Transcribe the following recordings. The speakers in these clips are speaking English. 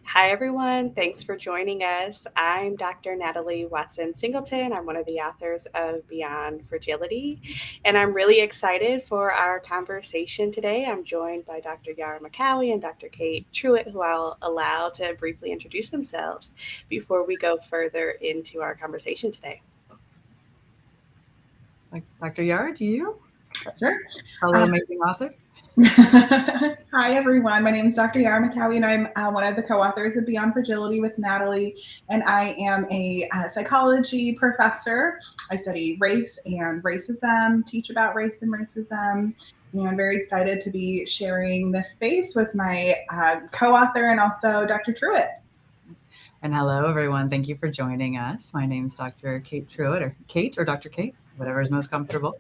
Hi, everyone. Thanks for joining us. I'm Dr. Natalie Watson-Singleton. I'm one of the authors of Beyond Fragility, and I'm really excited for our conversation today. I'm joined by Dr. Yara Mekawi and Dr. Kate Truitt, who I'll allow to briefly introduce themselves before we go further into our conversation today. Dr. Yara, do you? Sure. Fellow Uh, amazing author. Hi, everyone. My name is Dr. Yara Mekawi, and I'm one of the co-authors of Beyond Fragility with Natalie. And I am a psychology professor. I study race and racism, teach about race and racism. And I'm very excited to be sharing this space with my co-author and also Dr. Truitt. And hello, everyone. Thank you for joining us. My name is Dr. Kate Truitt, or Kate, or Dr. Kate, whatever is most comfortable.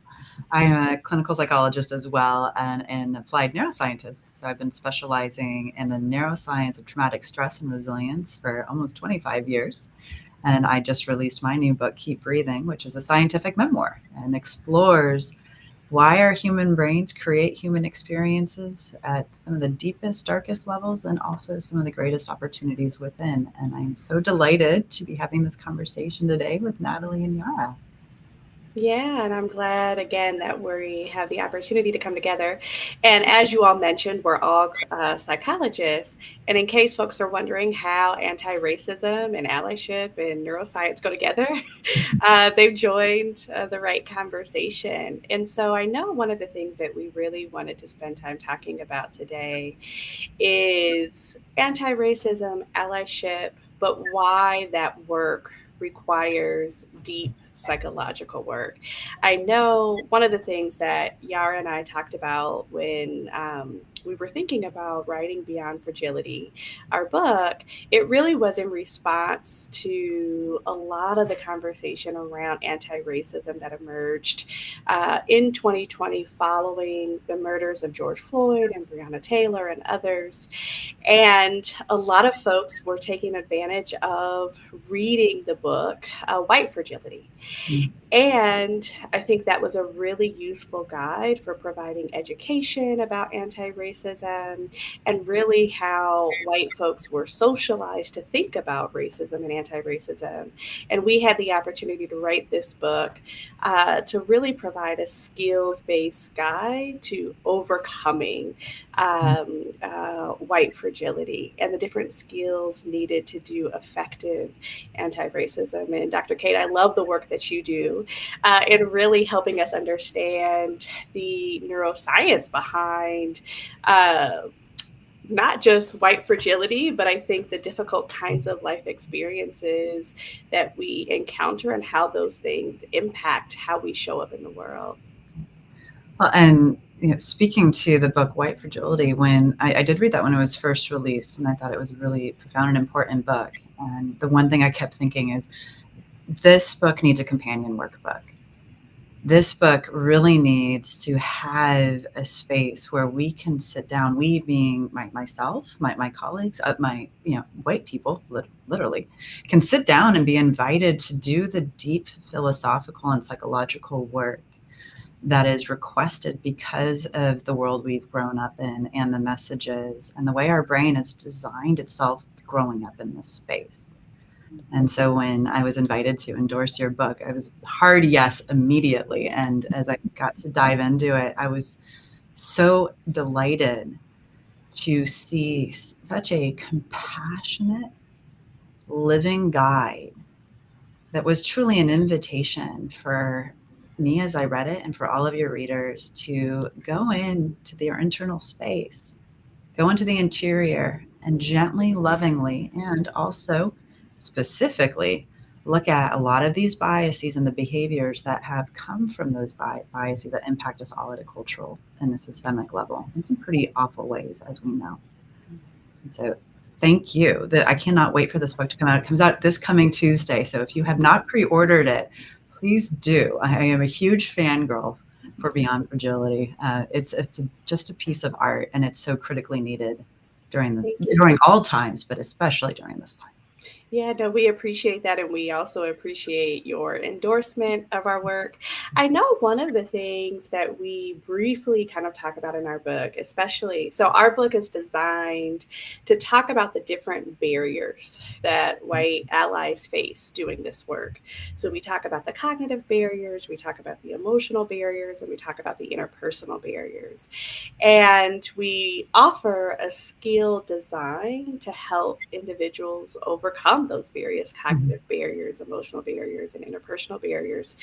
I am a clinical psychologist as well and an applied neuroscientist. So I've been specializing in the neuroscience of traumatic stress and resilience for almost 25 years. And I just released my new book, Keep Breathing, which is a scientific memoir and explores why our human brains create human experiences at some of the deepest, darkest levels, and also some of the greatest opportunities within. And I'm so delighted to be having this conversation today with Natalie and Yara. Yeah, and I'm glad again that we have the opportunity to come together. And as you all mentioned, we're all psychologists. And in case folks are wondering how anti racism and allyship and neuroscience go together, they've joined the right conversation. And so I know one of the things that we really wanted to spend time talking about today is anti racism, allyship, but why that work requires deep psychological work. I know one of the things that Yara and I talked about when we were thinking about writing Beyond Fragility, our book, it really was in response to a lot of the conversation around anti racism that emerged in 2020 following the murders of George Floyd and Breonna Taylor and others. And a lot of folks were taking advantage of reading the book, White Fragility. And I think that was a really useful guide for providing education about anti racism and really how white folks were socialized to think about racism and anti racism. And we had the opportunity to write this book to really provide a skills based guide to overcoming white fragility and the different skills needed to do effective anti racism. And Dr. Kate, I love the work that you do in really helping us understand the neuroscience behind. Not just white fragility, but I think the difficult kinds of life experiences that we encounter and how those things impact how we show up in the world. Well, and speaking to the book White Fragility, when I did read that when it was first released, and I thought it was a really profound and important book. And the one thing I kept thinking is, this book needs a companion workbook. This book really needs to have a space where we can sit down, we being myself, my colleagues, my white people, literally, can sit down and be invited to do the deep philosophical and psychological work that is requested because of the world we've grown up in and the messages and the way our brain has designed itself growing up in this space. And so when I was invited to endorse your book, I was hard yes immediately. And as I got to dive into it, I was so delighted to see such a compassionate living guide that was truly an invitation for me as I read it and for all of your readers to go into their internal space, go into the interior and gently, lovingly, and also specifically look at a lot of these biases and the behaviors that have come from those biases that impact us all at a cultural and a systemic level in some pretty awful ways, as we know. And so thank you. I cannot wait for this book to come out. It comes out this coming Tuesday. So if you have not pre-ordered it, please do. I am a huge fangirl for Beyond Fragility. It's just a piece of art, and it's so critically needed during all times, but especially during this time. Yeah, no, we appreciate that. And we also appreciate your endorsement of our work. I know one of the things that we briefly kind of talk about in our book, especially, so our book is designed to talk about the different barriers that white allies face doing this work. So we talk about the cognitive barriers, we talk about the emotional barriers, and we talk about the interpersonal barriers. And we offer a skill design to help individuals overcome those various cognitive barriers, emotional barriers, and interpersonal barriers.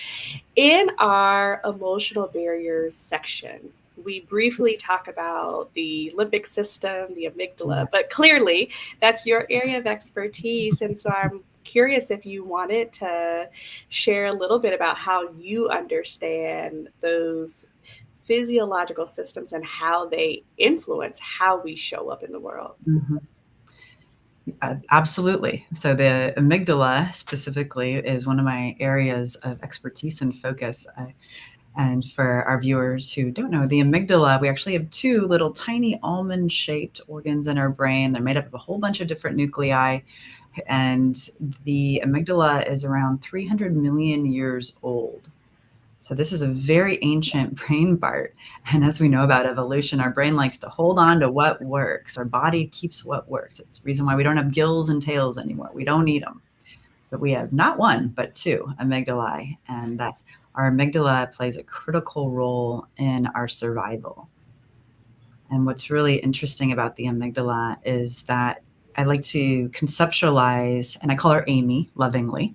In our emotional barriers section, we briefly talk about the limbic system, the amygdala, but clearly that's your area of expertise. And so I'm curious if you wanted to share a little bit about how you understand those physiological systems and how they influence how we show up in the world. Mm-hmm. Absolutely. So the amygdala specifically is one of my areas of expertise and focus. And for our viewers who don't know, the amygdala, we actually have two little tiny almond-shaped organs in our brain. They're made up of a whole bunch of different nuclei. And the amygdala is around 300 million years old. So this is a very ancient brain part. And as we know about evolution, our brain likes to hold on to what works. Our body keeps what works. It's the reason why we don't have gills and tails anymore. We don't need them. But we have not one, but two amygdalae. And that our amygdala plays a critical role in our survival. And what's really interesting about the amygdala is that I like to conceptualize, and I call her Amy lovingly.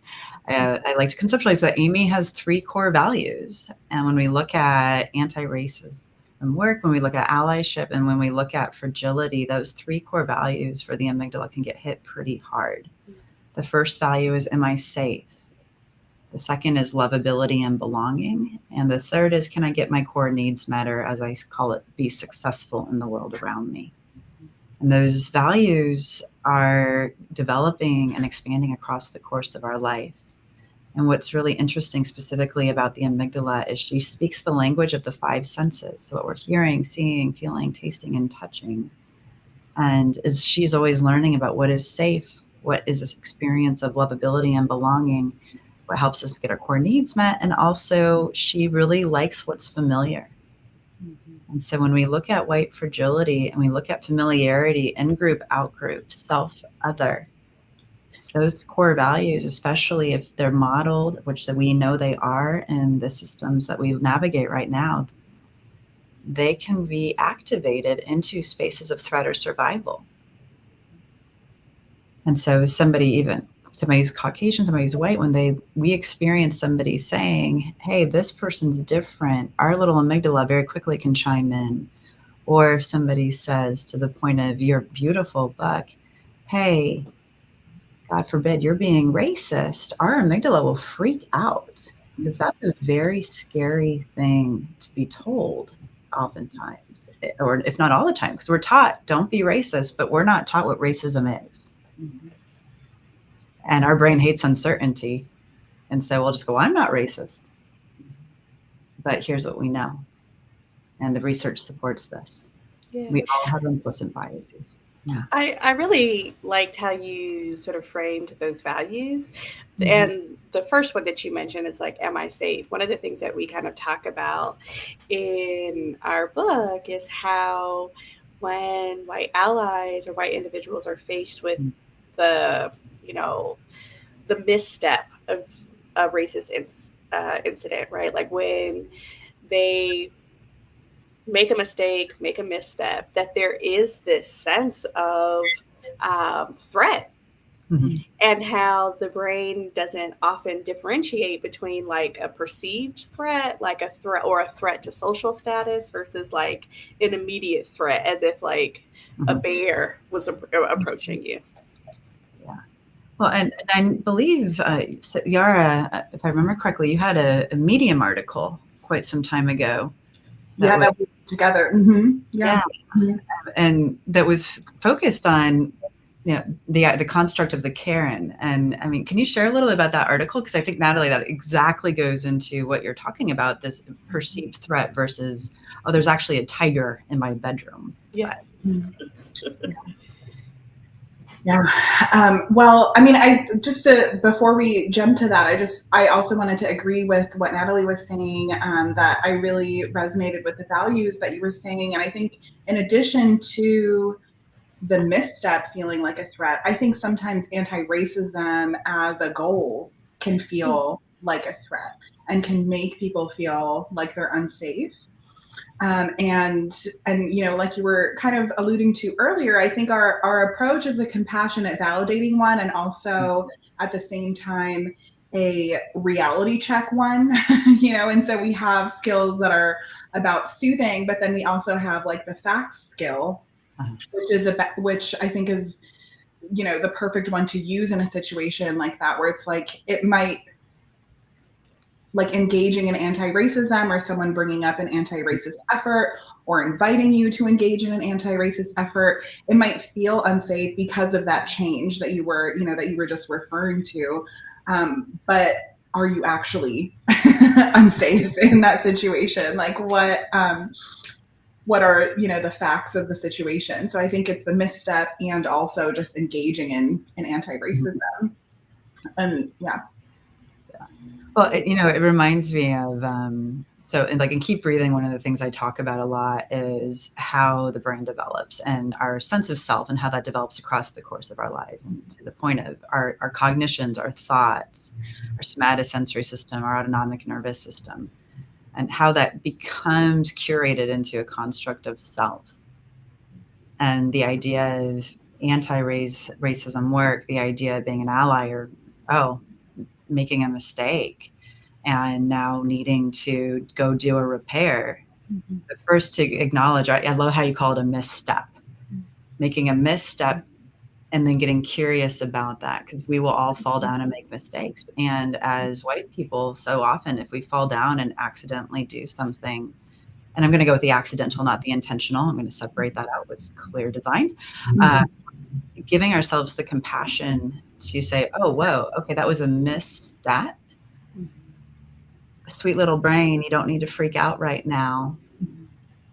I like to conceptualize that Amy has three core values. And when we look at anti-racism work, when we look at allyship, and when we look at fragility, those three core values for the amygdala can get hit pretty hard. The first value is, am I safe? The second is lovability and belonging. And the third is, can I get my core needs met, or as I call it, be successful in the world around me? And those values are developing and expanding across the course of our life. And what's really interesting specifically about the amygdala is she speaks the language of the five senses. So what we're hearing, seeing, feeling, tasting, and touching. And as she's always learning about what is safe, what is this experience of lovability and belonging, what helps us get our core needs met. And also she really likes what's familiar. And so when we look at white fragility and we look at familiarity, in-group, out-group, self, other, those core values, especially if they're modeled, which we know they are in the systems that we navigate right now, they can be activated into spaces of threat or survival. And so somebody who's Caucasian, somebody who's white, when we experience somebody saying, hey, this person's different, our little amygdala very quickly can chime in. Or if somebody says, to the point of, you're beautiful, but hey, God forbid, you're being racist, our amygdala will freak out, because that's a very scary thing to be told oftentimes, or if not all the time, because we're taught, don't be racist, but we're not taught what racism is. Mm-hmm. And our brain hates uncertainty. And so we'll just go, I'm not racist. But here's what we know. And the research supports this. Yeah. We all have implicit biases. Yeah. I really liked how you sort of framed those values. Mm-hmm. And the first one that you mentioned is like, am I safe? One of the things that we kind of talk about in our book is how when white allies or white individuals are faced with the misstep of a racist incident, right? Like when they make a mistake, make a misstep, that there is this sense of threat. Mm-hmm. And how the brain doesn't often differentiate between like a perceived threat, like a threat or a threat to social status, versus like an immediate threat, as if like a bear was approaching you. Yeah. Well, and I believe, Yara, if I remember correctly, you had a Medium article quite some time ago. That we put together. Mm-hmm. Yeah. And that was focused on the construct of the Karen. And I mean, can you share a little bit about that article? Because I think, Natalie, that exactly goes into what you're talking about, this perceived threat versus, oh, there's actually a tiger in my bedroom. Yeah. Yeah. Well, I mean, before we jump to that, I also wanted to agree with what Natalie was saying, that I really resonated with the values that you were saying. And I think in addition to the misstep feeling like a threat, I think sometimes anti-racism as a goal can feel like a threat and can make people feel like they're unsafe. And like you were kind of alluding to earlier, I think our approach is a compassionate, validating one, and also at the same time a reality check one. And so we have skills that are about soothing, but then we also have like the facts skill, which I think is the perfect one to use in a situation like that, where it's like it might, like engaging in anti-racism or someone bringing up an anti-racist effort or inviting you to engage in an anti-racist effort, it might feel unsafe because of that change that you were just referring to. But are you actually unsafe in that situation? Like what are the facts of the situation? So I think it's the misstep and also just engaging in anti-racism. And yeah. Well, it reminds me of, in Keep Breathing, one of the things I talk about a lot is how the brain develops and our sense of self and how that develops across the course of our lives, and to the point of our cognitions, our thoughts, our somatosensory system, our autonomic nervous system, and how that becomes curated into a construct of self. And the idea of anti-racism work, the idea of being an ally, or, making a mistake and now needing to go do a repair. Mm-hmm. But first to acknowledge, I love how you call it a misstep, making a misstep and then getting curious about that, because we will all fall down and make mistakes. And as white people, so often if we fall down and accidentally do something, and I'm going to go with the accidental, not the intentional, I'm going to separate that out with clear design. Mm-hmm. Giving ourselves the compassion to say, oh, whoa, okay, that was a misstep. Sweet little brain, you don't need to freak out right now.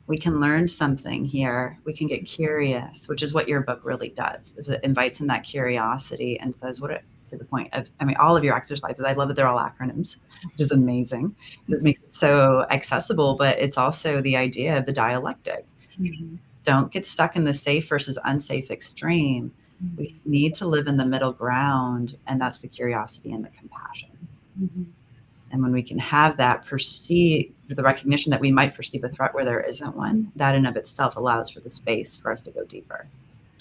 We can learn something here. We can get curious, which is what your book really does, is it invites in that curiosity and says to the point of, all of your exercises, I love that they're all acronyms, which is amazing. It makes it so accessible, but it's also the idea of the dialectic. Mm-hmm. Don't get stuck in the safe versus unsafe extreme. Mm-hmm. We need to live in the middle ground, and that's the curiosity and the compassion. Mm-hmm. And when we can have that the recognition that we might perceive a threat where there isn't one, that in of itself allows for the space for us to go deeper.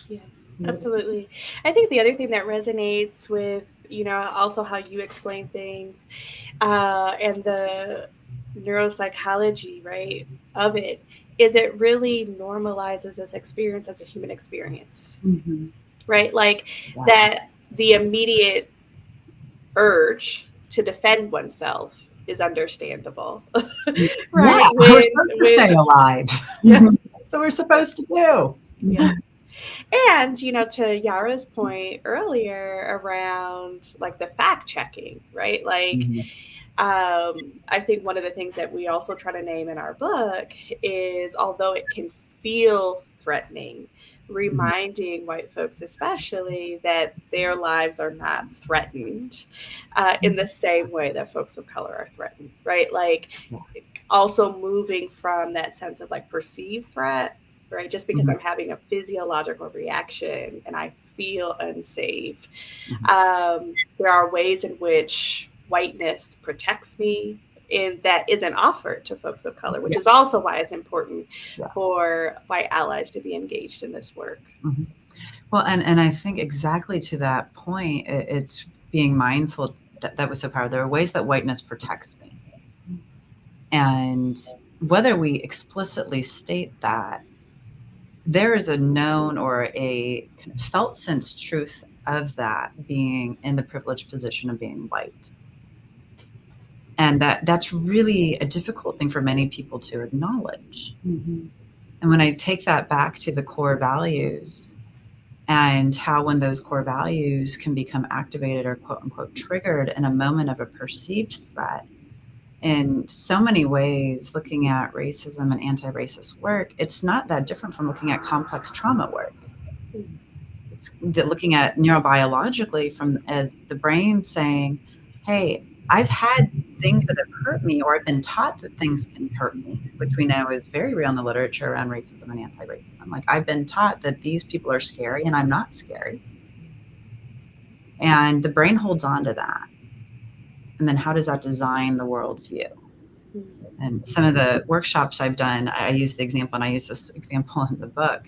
Yeah, absolutely. I think the other thing that resonates with, also how you explain things, and the neuropsychology, right, of it, is it really normalizes this experience as a human experience, mm-hmm. right? Like that the immediate urge to defend oneself is understandable, right? Yeah, we're supposed to stay alive. Yeah, so we're supposed to do. Yeah. And, to Yara's point earlier around like the fact checking, right? Like, mm-hmm. I think one of the things that we also try to name in our book is, although it can feel threatening, reminding white folks especially that their lives are not threatened in the same way that folks of color are threatened, right? Like also moving from that sense of like perceived threat, right? Just because I'm having a physiological reaction and I feel unsafe. There are ways in which whiteness protects me, and that isn't offered to folks of color, which is also why it's important for white allies to be engaged in this work. Mm-hmm. Well, and I think exactly to that point, it's being mindful that was so powerful. There are ways that whiteness protects me. And whether we explicitly state that, there is a known or a kind of felt sense truth of that being in the privileged position of being white. And that's really a difficult thing for many people to acknowledge. Mm-hmm. And when I take that back to the core values and how when those core values can become activated or quote unquote triggered in a moment of a perceived threat, in so many ways, looking at racism and anti-racist work, it's not that different from looking at complex trauma work. looking at neurobiologically from as the brain saying, hey, I've had things that have hurt me, or I've been taught that things can hurt me, which we know is very real in the literature around racism and anti-racism. Like, I've been taught that these people are scary and I'm not scary. And the brain holds on to that. And then how does that design the worldview? And some of the workshops I've done, I use the example, and I use this example in the book.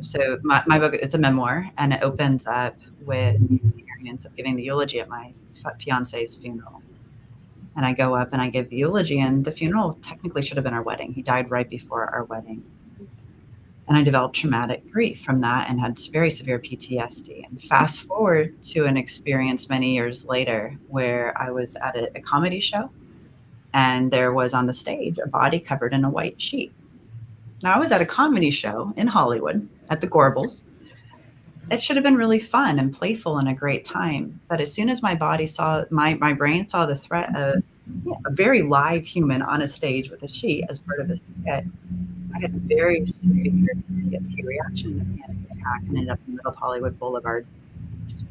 So my book, it's a memoir, and it opens up with the experience of giving the eulogy at my fiance's funeral. And I go up and I give the eulogy, and the funeral technically should have been our wedding. He died right before our wedding. And I developed traumatic grief from that and had very severe PTSD. And fast forward to an experience many years later where I was at a comedy show, and there was on the stage a body covered in a white sheet. Now, I was at a comedy show in Hollywood at the Gorbals. It should have been really fun and playful and a great time. But as soon as my body saw, my brain saw the threat of a very live human on a stage with a sheet as part of a skit, I had a very severe PTSD reaction, a panic attack, and ended up in the middle of Hollywood Boulevard, just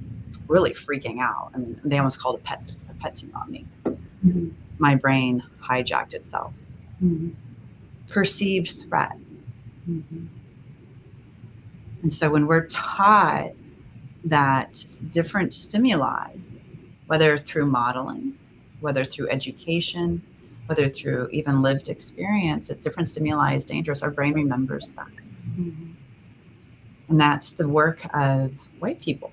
really freaking out. I mean, they almost called a pet team on me. Mm-hmm. My brain hijacked itself. Mm-hmm. Perceived threat. Mm-hmm. And so when we're taught that different stimuli, whether through modeling, whether through education, whether through even lived experience, that different stimuli is dangerous, our brain remembers that. Mm-hmm. And that's the work of white people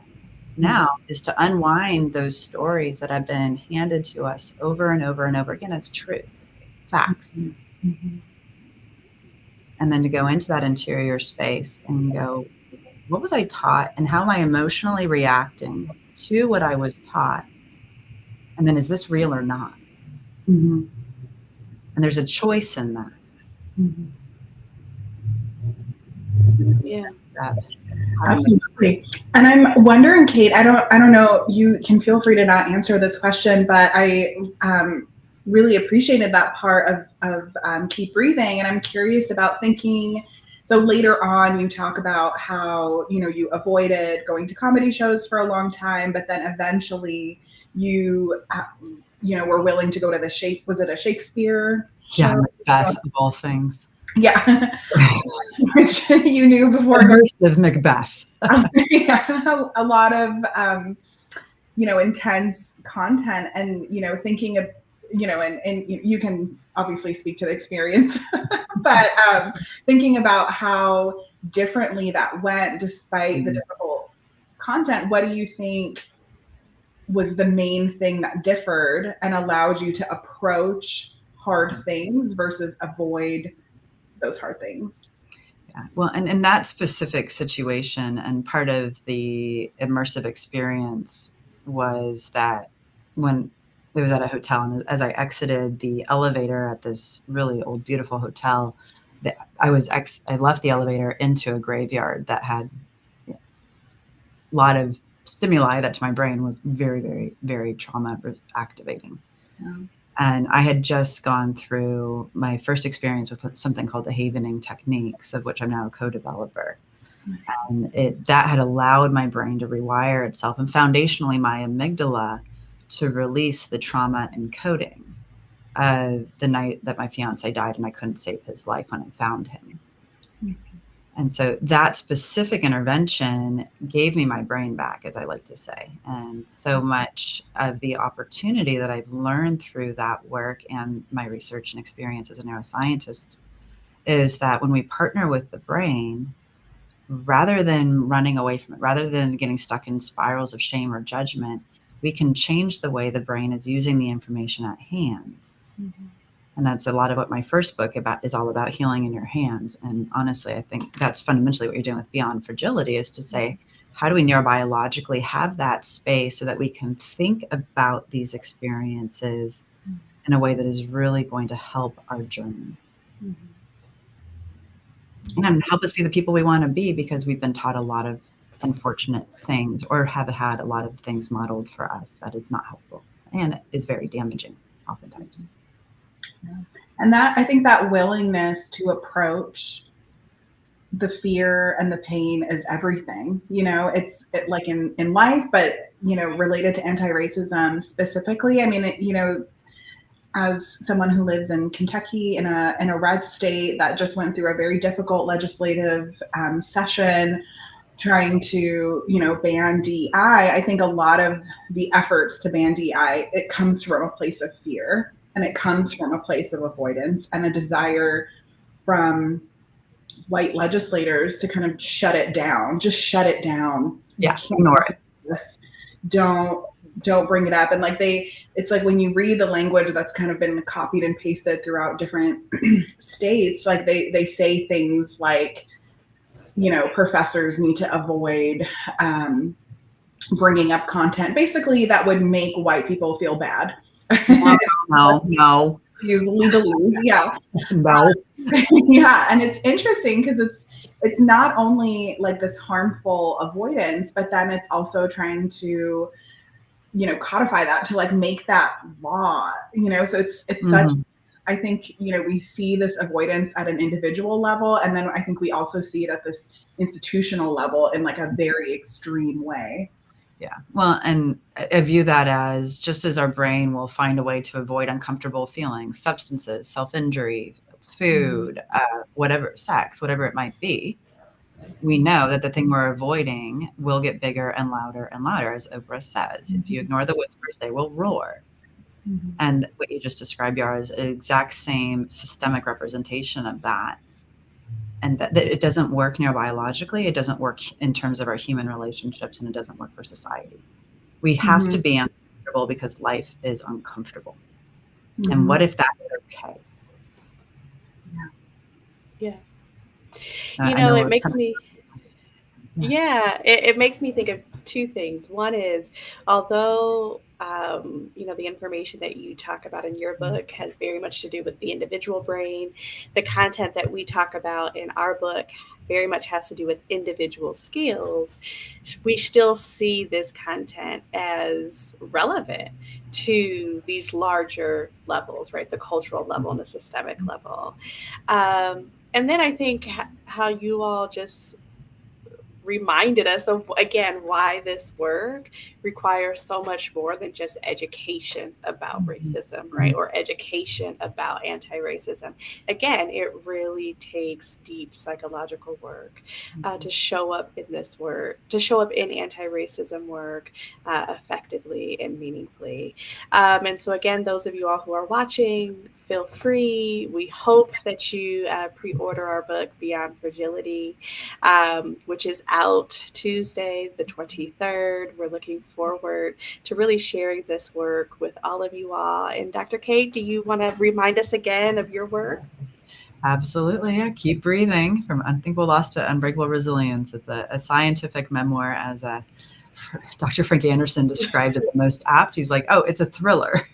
now, is to unwind those stories that have been handed to us over and over and over again as truth, facts. Mm-hmm. And then to go into that interior space and go, what was I taught, and how am I emotionally reacting to what I was taught? And then, is this real or not? Mm-hmm. And there's a choice in that. Mm-hmm. Yeah. Absolutely. And I'm wondering, Kate, I don't know, you can feel free to not answer this question, but I really appreciated that part of keep breathing. And I'm curious about thinking, so later on you talk about how, you avoided going to comedy shows for a long time, but then eventually you, were willing to go to was it a Shakespeare show? Yeah, Macbeth of all things. Yeah. Which you knew before. Immersive Macbeth. Yeah, a lot of, intense content, and, thinking of, and you can obviously speak to the experience, but thinking about how differently that went despite the difficult content, what do you think was the main thing that differed and allowed you to approach hard things versus avoid those hard things? Yeah. Well, and in that specific situation, and part of the immersive experience was that when it was at a hotel, and as I exited the elevator at this really old, beautiful hotel, I left the elevator into a graveyard that had a lot of stimuli that to my brain was very, very, very trauma activating. Yeah. And I had just gone through my first experience with something called the havening techniques, of which I'm now a co-developer. And that had allowed my brain to rewire itself, and foundationally my amygdala to release the trauma encoding of the night that my fiance died and I couldn't save his life when I found him. And so that specific intervention gave me my brain back, as I like to say. And so much of the opportunity that I've learned through that work and my research and experience as a neuroscientist is that when we partner with the brain, rather than running away from it, rather than getting stuck in spirals of shame or judgment, we can change the way the brain is using the information at hand. Mm-hmm. And that's a lot of what my first book is all about, healing in your hands. And honestly, I think that's fundamentally what you're doing with Beyond Fragility, is to say, how do we neurobiologically have that space so that we can think about these experiences in a way that is really going to help our journey. Mm-hmm. And help us be the people we want to be, because we've been taught a lot of unfortunate things, or have had a lot of things modeled for us that is not helpful and is very damaging oftentimes. Yeah. And I think that willingness to approach the fear and the pain is everything. It's like in life, but related to anti-racism specifically. I mean, as someone who lives in Kentucky in a red state that just went through a very difficult legislative session trying to ban DEI, I think a lot of the efforts to ban DEI, it comes from a place of fear, and it comes from a place of avoidance and a desire from white legislators to kind of shut it down. Just shut it down. Yeah, ignore it. This. Don't bring it up. And it's like when you read the language that's kind of been copied and pasted throughout different states, like they say things like, professors need to avoid bringing up content basically that would make white people feel bad. No. Use legalese, yeah. No. Yeah, and it's interesting because it's not only like this harmful avoidance, but then it's also trying to codify that to like make that law. So it's such. I think we see this avoidance at an individual level, and then I think we also see it at this institutional level in like a very extreme way. Yeah. Well, and I view that as just as our brain will find a way to avoid uncomfortable feelings, substances, self-injury, food, whatever, sex, whatever it might be, we know that the thing we're avoiding will get bigger and louder, as Oprah says. If you ignore the whispers, they will roar. And what you just described, Yara, is an exact same systemic representation of that. And that it doesn't work neurobiologically, it doesn't work in terms of our human relationships, and it doesn't work for society. We have to be uncomfortable because life is uncomfortable. And what if that's okay? Yeah. It makes me, it makes me think of two things. One is, although the information that you talk about in your book has very much to do with the individual brain, the content that we talk about in our book very much has to do with individual skills. We still see this content as relevant to these larger levels, right? The cultural level and the systemic level. And then I think how you all just reminded us of, again, why this work requires so much more than just education about racism, right? Or education about anti-racism. Again, it really takes deep psychological work to show up in this work, to show up in anti-racism work effectively and meaningfully. And so again, those of you all who are watching, feel free. We hope that you pre-order our book, Beyond Fragility, which is out Tuesday, the 23rd. We're looking forward to really sharing this work with all of you all. And Dr. Kate, do you want to remind us again of your work? Absolutely. Yeah. Keep Breathing, From Unthinkable Loss to Unbreakable Resilience. It's a scientific memoir, as Dr. Frank Anderson described it the most apt. He's like, oh, it's a thriller.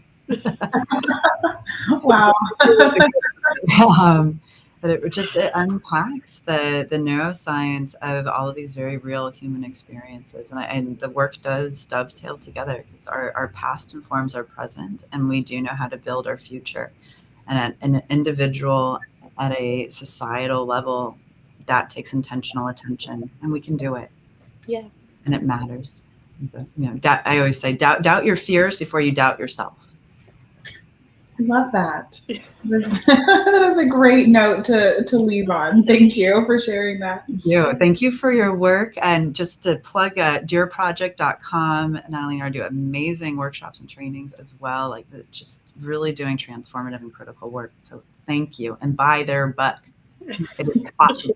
Wow. But it unpacks the neuroscience of all of these very real human experiences. And the work does dovetail together because our past informs our present, and we do know how to build our future. And at an individual, at a societal level, that takes intentional attention, and we can do it. Yeah. And it matters. And so, I always say, doubt your fears before you doubt yourself. I love that. That is a great note to leave on. Thank you for sharing that. Thank you for your work. And just to plug dearproject.com, Natalie and I do amazing workshops and trainings as well, like just really doing transformative and critical work. So thank you. And buy their book. It is awesome.